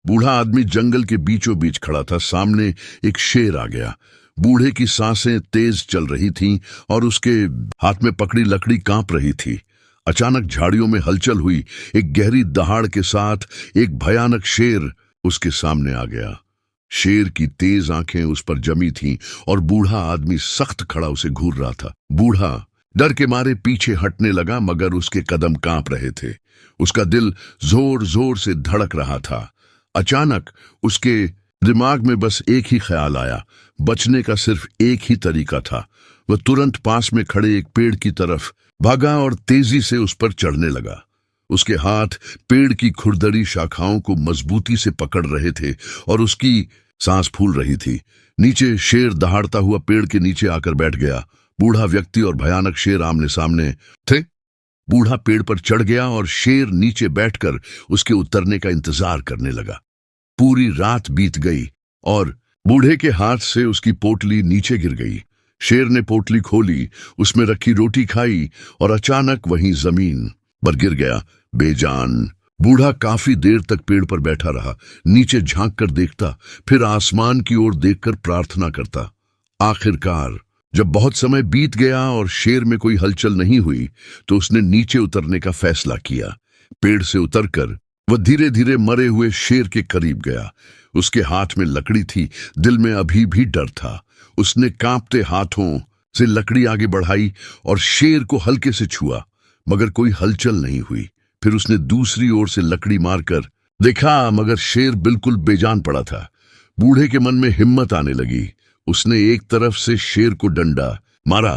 बूढ़ा आदमी जंगल के बीचों बीच खड़ा था। सामने एक शेर आ गया। बूढ़े की सांसें तेज चल रही थीं और उसके हाथ में पकड़ी लकड़ी कांप रही थी। अचानक झाड़ियों में हलचल हुई। एक गहरी दहाड़ के साथ एक भयानक शेर उसके सामने आ गया। शेर की तेज आंखें उस पर जमी थीं और बूढ़ा आदमी सख्त खड़ा उसे घूर रहा था। बूढ़ा डर के मारे पीछे हटने लगा, मगर उसके कदम कांप रहे थे। उसका दिल जोर जोर से धड़क रहा था। अचानक उसके दिमाग में बस एक ही ख्याल आया। बचने का सिर्फ एक ही तरीका था। वह तुरंत पास में खड़े एक पेड़ की तरफ भागा और तेजी से उस पर चढ़ने लगा। उसके हाथ पेड़ की खुरदरी शाखाओं को मजबूती से पकड़ रहे थे और उसकी सांस फूल रही थी। नीचे शेर दहाड़ता हुआ पेड़ के नीचे आकर बैठ गया। बूढ़ा व्यक्ति और भयानक शेर आमने सामने थे। बूढ़ा पेड़ पर चढ़ गया और शेर नीचे बैठकर उसके उतरने का इंतजार करने लगा। पूरी रात बीत गई और बूढ़े के हाथ से उसकी पोटली नीचे गिर गई। शेर ने पोटली खोली, उसमें रखी रोटी खाई और अचानक वहीं जमीन पर गिर गया बेजान। बूढ़ा काफी देर तक पेड़ पर बैठा रहा, नीचे झांक कर देखता, फिर आसमान की ओर देखकर प्रार्थना करता। आखिरकार जब बहुत समय बीत गया और शेर में कोई हलचल नहीं हुई, तो उसने नीचे उतरने का फैसला किया। पेड़ से उतरकर वह धीरे धीरे मरे हुए शेर के करीब गया। उसके हाथ में लकड़ी थी, दिल में अभी भी डर था। उसने कांपते हाथों से लकड़ी आगे बढ़ाई और शेर को हल्के से छुआ, मगर कोई हलचल नहीं हुई। फिर उसने दूसरी ओर से लकड़ी मारकर देखा, मगर शेर बिल्कुल बेजान पड़ा था। बूढ़े के मन में हिम्मत आने लगी। उसने एक तरफ से शेर को डंडा मारा,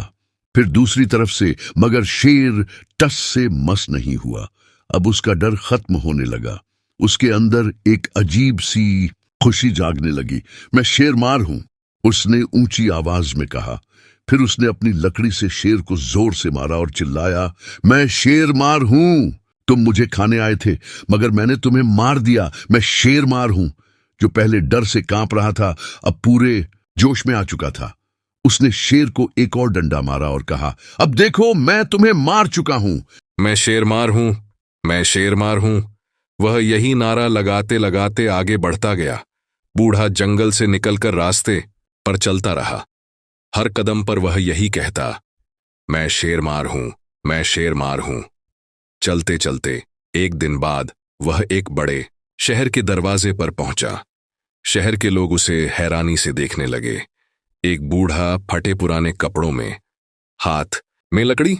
फिर दूसरी तरफ से, मगर शेर टस से मस नहीं हुआ। अब उसका डर खत्म होने लगा। उसके अंदर एक अजीब सी खुशी जागने लगी। मैं शेर मार हूं, उसने ऊंची आवाज में कहा। फिर उसने अपनी लकड़ी से शेर को जोर से मारा और चिल्लाया, मैं शेर मार हूं। तुम मुझे खाने आए थे, मगर मैंने तुम्हें मार दिया। मैं शेर मार हूं। जो पहले डर से कांप रहा था, अब पूरे जोश में आ चुका था। उसने शेर को एक और डंडा मारा और कहा, अब देखो, मैं तुम्हें मार चुका हूं। मैं शेर मार हूं, मैं शेर मार हूं। वह यही नारा लगाते लगाते आगे बढ़ता गया। बूढ़ा जंगल से निकलकर रास्ते पर चलता रहा। हर कदम पर वह यही कहता, मैं शेर मार हूं, मैं शेर मार हूं। चलते चलते एक दिन बाद वह एक बड़े शहर के दरवाजे पर पहुंचा। शहर के लोग उसे हैरानी से देखने लगे। एक बूढ़ा फटे पुराने कपड़ों में, हाथ में लकड़ी,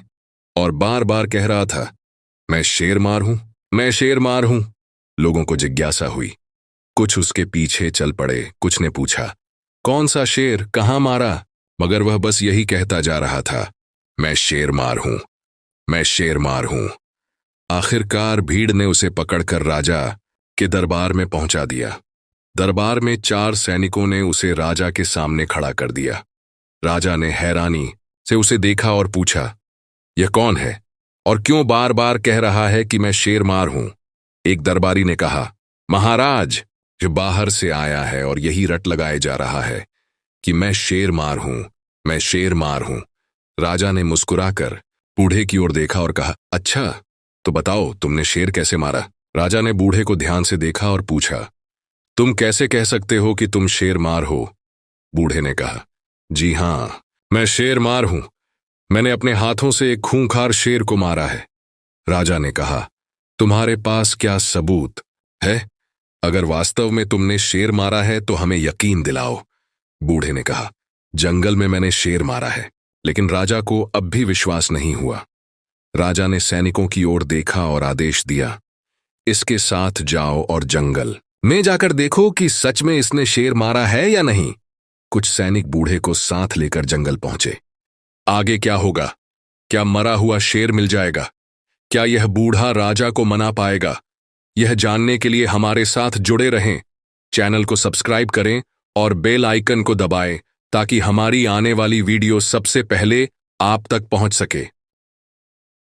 और बार बार कह रहा था, मैं शेर मार हूं, मैं शेर मार हूं। लोगों को जिज्ञासा हुई। कुछ उसके पीछे चल पड़े। कुछ ने पूछा, कौन सा शेर, कहां मारा? मगर वह बस यही कहता जा रहा था, मैं शेर मार हूं, मैं शेर मार हूं। आखिरकार भीड़ ने उसे पकड़कर राजा के दरबार में पहुंचा दिया। दरबार में 4 सैनिकों ने उसे राजा के सामने खड़ा कर दिया। राजा ने हैरानी से उसे देखा और पूछा, यह कौन है और क्यों बार बार कह रहा है कि मैं शेर मार हूं? एक दरबारी ने कहा, महाराज, जो बाहर से आया है और यही रट लगाए जा रहा है कि मैं शेर मार हूं, मैं शेर मार हूं। राजा ने मुस्कुराकर बूढ़े की ओर देखा और कहा, अच्छा, तो बताओ तुमने शेर कैसे मारा? राजा ने बूढ़े को ध्यान से देखा और पूछा, तुम कैसे कह सकते हो कि तुम शेर मार हो? बूढ़े ने कहा, जी हां, मैं शेर मार हूं। मैंने अपने हाथों से एक खूंखार शेर को मारा है। राजा ने कहा, तुम्हारे पास क्या सबूत है? अगर वास्तव में तुमने शेर मारा है तो हमें यकीन दिलाओ। बूढ़े ने कहा, जंगल में मैंने शेर मारा है। लेकिन राजा को अब भी विश्वास नहीं हुआ। राजा ने सैनिकों की ओर देखा और आदेश दिया, इसके साथ जाओ और जंगल में जाकर देखो कि सच में इसने शेर मारा है या नहीं। कुछ सैनिक बूढ़े को साथ लेकर जंगल पहुंचे। आगे क्या होगा? क्या मरा हुआ शेर मिल जाएगा? क्या यह बूढ़ा राजा को मना पाएगा? यह जानने के लिए हमारे साथ जुड़े रहें। चैनल को सब्सक्राइब करें और बेल आइकन को दबाएं ताकि हमारी आने वाली वीडियो सबसे पहले आप तक पहुंच सके।